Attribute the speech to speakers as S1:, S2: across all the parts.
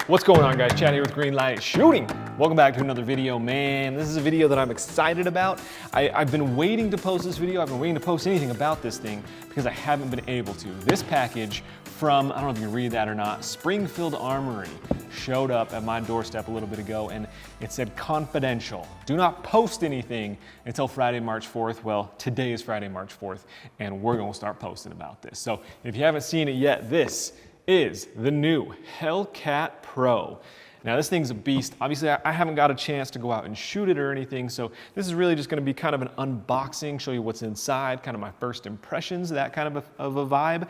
S1: What's going on, guys? Chad here with Greenlight Shooting. Welcome back to another video. Man, this is a video that I'm excited about. I've been waiting to post this video. I've been waiting to post anything about this thing because I haven't been able to. This package from, I don't know if you can read that or not, Springfield Armory showed up at my doorstep a little bit ago, and it said confidential. Do not post anything until Friday, March 4th. Well, today is Friday, March 4th, and we're gonna start posting about this. So if you haven't seen it yet, this is the new Hellcat Pro. Now this thing's a beast. Obviously I haven't got a chance to go out and shoot it or anything, so this is really just gonna be kind of an unboxing, show you what's inside, kind of my first impressions, that kind of a vibe.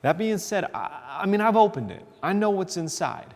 S1: That being said, I mean, I've opened it. I know what's inside,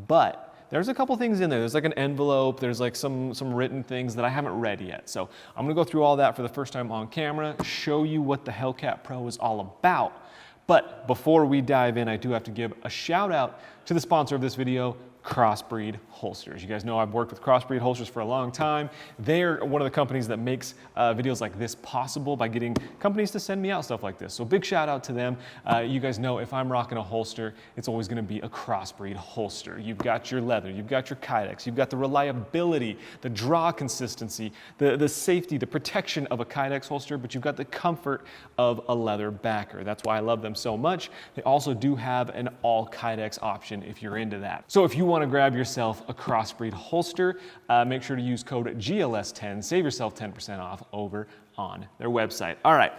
S1: but there's a couple things in there. There's like an envelope, there's like some written things that I haven't read yet. So I'm gonna go through all that for the first time on camera, show you what the Hellcat Pro is all about. But before we dive in, I do have to give a shout out to the sponsor of this video, Crossbreed Holsters. You guys know I've worked with Crossbreed Holsters for a long time. They're one of the companies that makes videos like this possible by getting companies to send me out stuff like this. So big shout out to them. You guys know if I'm rocking a holster, it's always gonna be a Crossbreed holster. You've got your leather, you've got your Kydex, you've got the reliability, the draw consistency, the safety, the protection of a Kydex holster, but you've got the comfort of a leather backer. That's why I love them so much. They also do have an all Kydex option if you're into that. So if you want to grab yourself a Crossbreed holster, make sure to use code GLS10, save yourself 10% off over on their website. All right,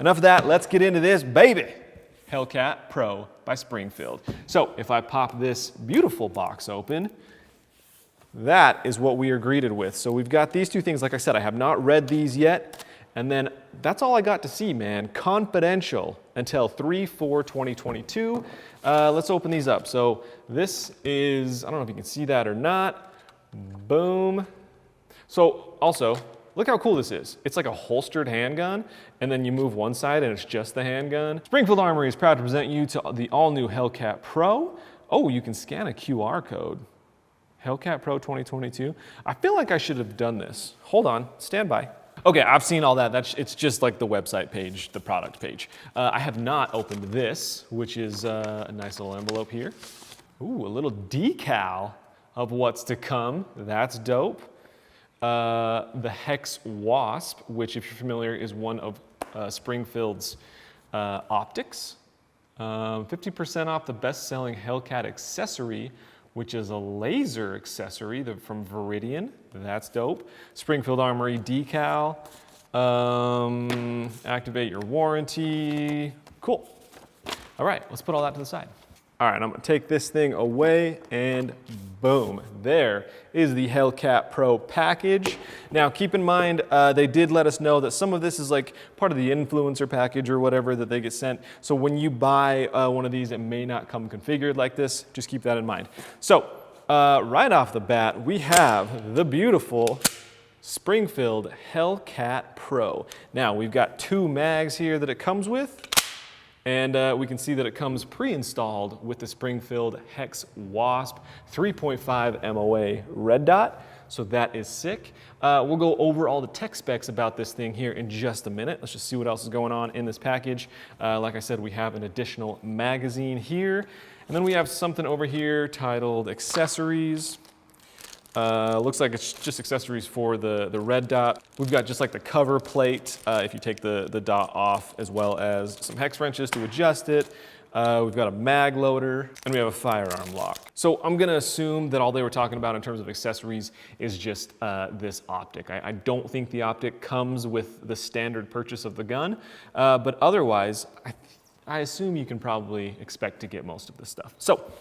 S1: enough of that, let's get into this baby. Hellcat Pro by Springfield. So if I pop this beautiful box open, that is what we are greeted with. So we've got these two things. Like I said, I have not read these yet. And then that's all I got to see, man. Confidential until 3/4/2022. Let's open these up. So this is, I don't know if you can see that or not. Boom. So also, look how cool this is. It's like a holstered handgun, and then you move one side and it's just the handgun. Springfield Armory is proud to present you to the all-new Hellcat Pro. Oh, you can scan a QR code. Hellcat Pro 2022. I feel like I should have done this. Hold on, stand by. Okay, I've seen all that. It's just like the website page, the product page. I have not opened this, which is a nice little envelope here. Ooh, a little decal of what's to come. That's dope. The Hex Wasp, which if you're familiar is one of Springfield's optics. 50% off the best-selling Hellcat accessory, which is a laser accessory from Viridian. That's dope. Springfield Armory decal. Activate your warranty. Cool. All right, let's put all that to the side. All right, I'm gonna take this thing away and boom, there is the Hellcat Pro package. Now keep in mind, they did let us know that some of this is like part of the influencer package or whatever that they get sent. So when you buy one of these, it may not come configured like this. Just keep that in mind. So right off the bat, we have the beautiful Springfield Hellcat Pro. Now we've got two mags here that it comes with. And we can see that it comes pre-installed with the Springfield Hex Wasp 3.5 MOA red dot. So that is sick. We'll go over all the tech specs about this thing here in just a minute. Let's just see what else is going on in this package. Like I said, we have an additional magazine here. And then we have something over here titled accessories. Looks like it's just accessories for the red dot. We've got just like the cover plate if you take the dot off, as well as some hex wrenches to adjust it. We've got a mag loader, and we have a firearm lock. So I'm gonna assume that all they were talking about in terms of accessories is just this optic. I don't think the optic comes with the standard purchase of the gun, but otherwise, I assume you can probably expect to get most of this stuff. So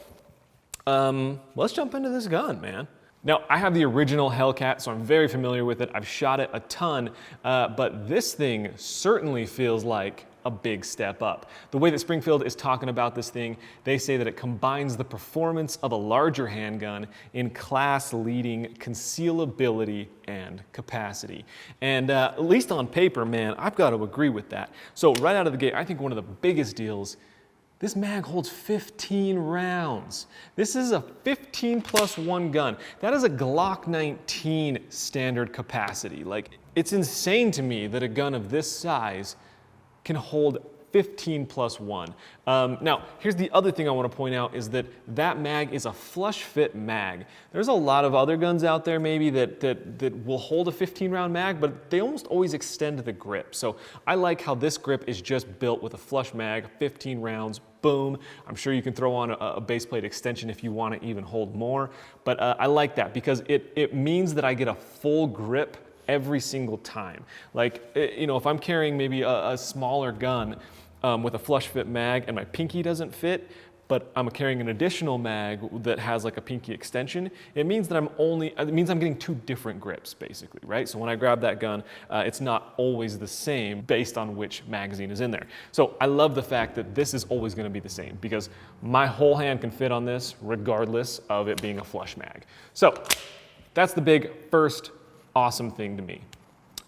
S1: let's jump into this gun, man. Now, I have the original Hellcat, so I'm very familiar with it. I've shot it a ton, but this thing certainly feels like a big step up. The way that Springfield is talking about this thing, they say that it combines the performance of a larger handgun in class-leading concealability and capacity. And at least on paper, man, I've got to agree with that. So right out of the gate, I think one of the biggest deals, this mag holds 15 rounds. This is a 15+1 gun. That is a Glock 19 standard capacity. Like, it's insane to me that a gun of this size can hold 15 plus 1. Now, here's the other thing I want to point out is that that mag is a flush fit mag. There's a lot of other guns out there maybe that will hold a 15 round mag, but they almost always extend the grip. So I like how this grip is just built with a flush mag, 15 rounds, boom. I'm sure you can throw on a base plate extension if you want to even hold more, but I like that because it means that I get a full grip every single time. Like, you know, if I'm carrying maybe a smaller gun with a flush fit mag and my pinky doesn't fit, but I'm carrying an additional mag that has like a pinky extension, it means that I'm getting two different grips basically, right? So when I grab that gun, it's not always the same based on which magazine is in there. So I love the fact that this is always gonna be the same because my whole hand can fit on this regardless of it being a flush mag. So that's the big first awesome thing to me.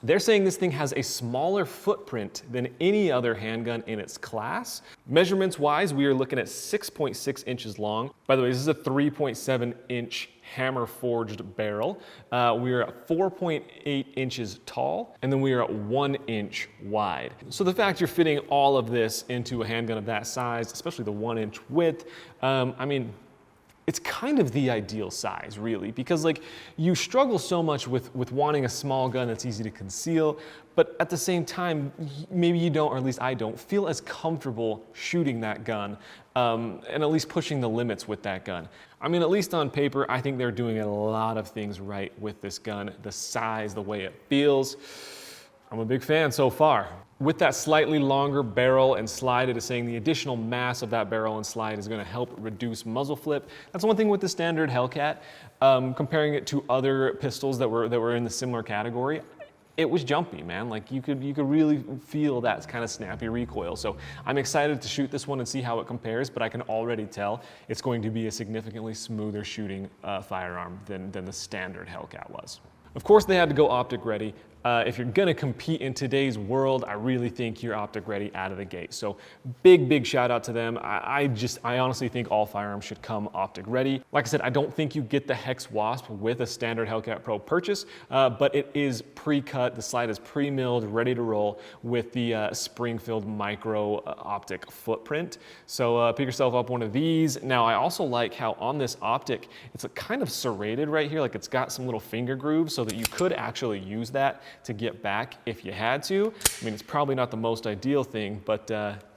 S1: They're saying this thing has a smaller footprint than any other handgun in its class. Measurements wise, we are looking at 6.6 inches long. By the way, this is a 3.7 inch hammer forged barrel. We are at 4.8 inches tall, and then we are at 1 inch wide. So the fact you're fitting all of this into a handgun of that size, especially the 1 inch width, I mean, it's kind of the ideal size, really, because like you struggle so much with wanting a small gun that's easy to conceal, but at the same time, maybe you don't, or at least I don't, feel as comfortable shooting that gun and at least pushing the limits with that gun. I mean, at least on paper, I think they're doing a lot of things right with this gun, the size, the way it feels. I'm a big fan so far. With that slightly longer barrel and slide, it is saying the additional mass of that barrel and slide is going to help reduce muzzle flip. That's one thing with the standard Hellcat. Comparing it to other pistols that were in the similar category, it was jumpy, man. Like you could really feel that kind of snappy recoil. So I'm excited to shoot this one and see how it compares, but I can already tell it's going to be a significantly smoother shooting firearm than the standard Hellcat was. Of course, they had to go optic ready. If you're gonna compete in today's world, I really think you're optic ready out of the gate. So big shout out to them. I honestly think all firearms should come optic ready. Like I said, I don't think you get the Hex Wasp with a standard Hellcat Pro purchase, but it is pre-cut. The slide is pre-milled, ready to roll with the Springfield micro optic footprint. So pick yourself up one of these. Now I also like how on this optic, it's kind of serrated right here. Like it's got some little finger grooves so that you could actually use that to get back if you had to. I mean, it's probably not the most ideal thing, but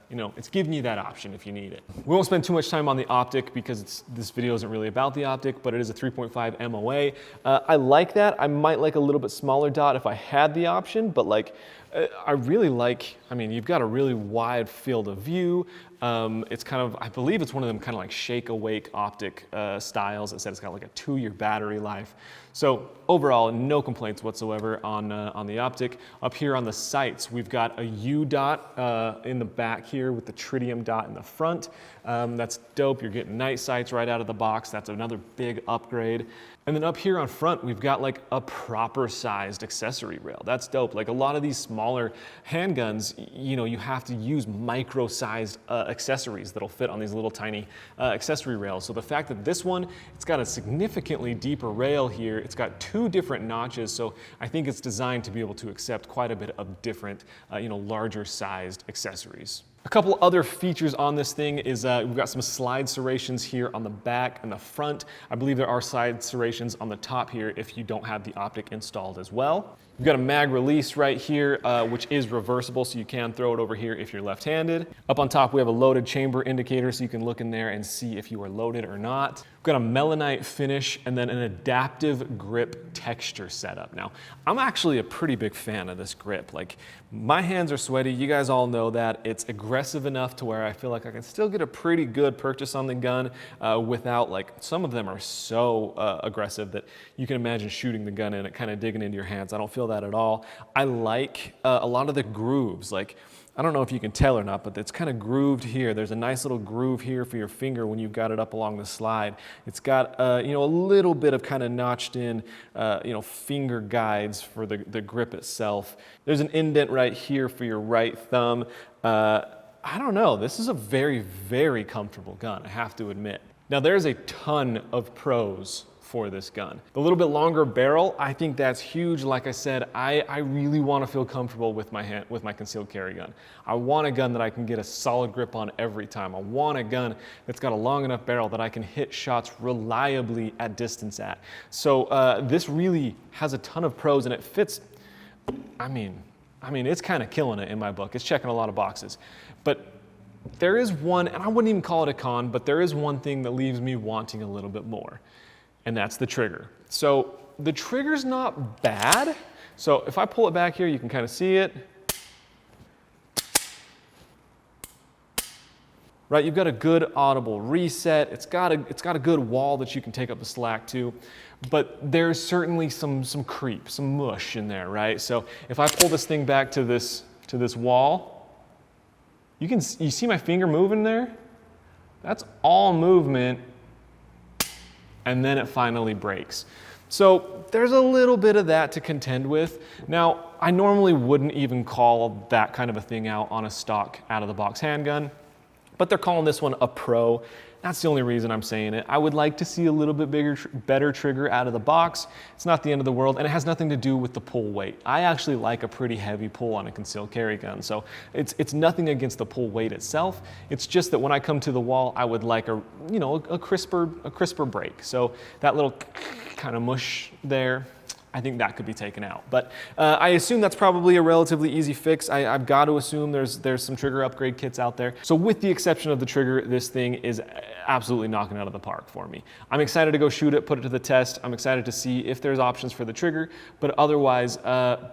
S1: you know, it's giving you that option if you need it. We won't spend too much time on the optic because this video isn't really about the optic, but it is a 3.5 MOA. I like that. I might like a little bit smaller dot if I had the option, but like, I really like, I mean, you've got a really wide field of view. It's kind of, I believe it's one of them kind of like shake awake optic styles. It said it's got like a 2-year battery life. So overall, no complaints whatsoever on the optic. Up here on the sights, we've got a U dot in the back here with the tritium dot in the front. That's dope. You're getting night sights right out of the box. That's another big upgrade. And then up here on front, we've got like a proper sized accessory rail. That's dope. Like a lot of these smaller handguns, you know, you have to use micro sized accessories that'll fit on these little tiny accessory rails. So the fact that this one, it's got a significantly deeper rail here. It's got 2 different notches. So I think it's designed to be able to accept quite a bit of different, you know, larger sized accessories. A couple other features on this thing is we've got some slide serrations here on the back and the front. I believe there are slide serrations on the top here if you don't have the optic installed as well. We've got a mag release right here, which is reversible, so you can throw it over here if you're left-handed. Up on top, we have a loaded chamber indicator, so you can look in there and see if you are loaded or not. We've got a melanite finish and then an adaptive grip texture setup. Now, I'm actually a pretty big fan of this grip. Like, my hands are sweaty. You guys all know that. It's aggressive enough to where I feel like I can still get a pretty good purchase on the gun without, like, some of them are so aggressive that you can imagine shooting the gun and it kind of digging into your hands. I don't feel that at all. I like a lot of the grooves. Like, I don't know if you can tell or not, but it's kind of grooved here. There's a nice little groove here for your finger when you've got it up along the slide. It's got you know, a little bit of kind of notched in you know, finger guides for the grip itself. There's an indent right here for your right thumb. I don't know, this is a very comfortable gun, I have to admit. Now there's a ton of pros for this gun. The little bit longer barrel, I think that's huge. Like I said, I really want to feel comfortable with my concealed carry gun. I want a gun that I can get a solid grip on every time. I want a gun that's got a long enough barrel that I can hit shots reliably at distance at. So this really has a ton of pros, and it fits. I mean, it's kind of killing it in my book. It's checking a lot of boxes. But there is one, and I wouldn't even call it a con, but there is one thing that leaves me wanting a little bit more, and that's the trigger. So the trigger's not bad. So if I pull it back here, you can kind of see it. Right, you've got a good audible reset. It's got a good wall that you can take up the slack to, but there's certainly some creep, some mush in there, right? So if I pull this thing back to this wall, you see my finger moving there? That's all movement, and then it finally breaks. So there's a little bit of that to contend with. Now, I normally wouldn't even call that kind of a thing out on a stock out-of-the-box handgun, but they're calling this one a pro. That's the only reason I'm saying it. I would like to see a little bit better trigger out of the box. It's not the end of the world, and it has nothing to do with the pull weight. I actually like a pretty heavy pull on a concealed carry gun, so it's nothing against the pull weight itself. It's just that when I come to the wall, I would like a crisper break. So that little kind of mush there, I think that could be taken out. But I assume that's probably a relatively easy fix. I've got to assume there's some trigger upgrade kits out there. So with the exception of the trigger, this thing is absolutely knocking out of the park for me. I'm excited to go shoot it, put it to the test. I'm excited to see if there's options for the trigger, but otherwise,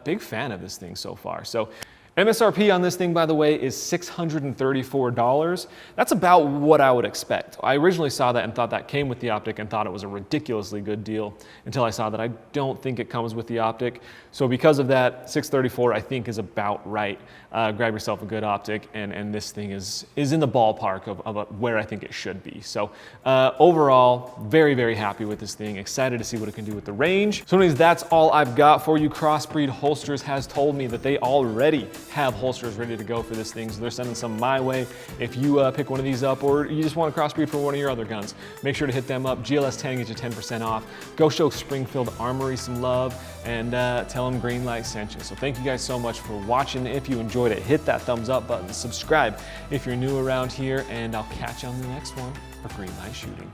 S1: big fan of this thing so far. So MSRP on this thing, by the way, is $634. That's about what I would expect. I originally saw that and thought that came with the optic and thought it was a ridiculously good deal until I saw that I don't think it comes with the optic. So because of that, $634 I think is about right. Grab yourself a good optic, and this thing is in the ballpark of where I think it should be. So overall, very, very happy with this thing. Excited to see what it can do with the range. So anyways, that's all I've got for you. Crossbreed Holsters has told me that they already have holsters ready to go for this thing, so they're sending some my way. If you pick one of these up, or you just want to crossbreed for one of your other guns, make sure to hit them up. GLS10 gets you 10% off. Go show Springfield Armory some love, and tell them Greenlight sent you. So thank you guys so much for watching. If you enjoyed it, hit that thumbs up button, subscribe if you're new around here, and I'll catch you on the next one for Greenlight Shooting.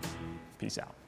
S1: Peace out.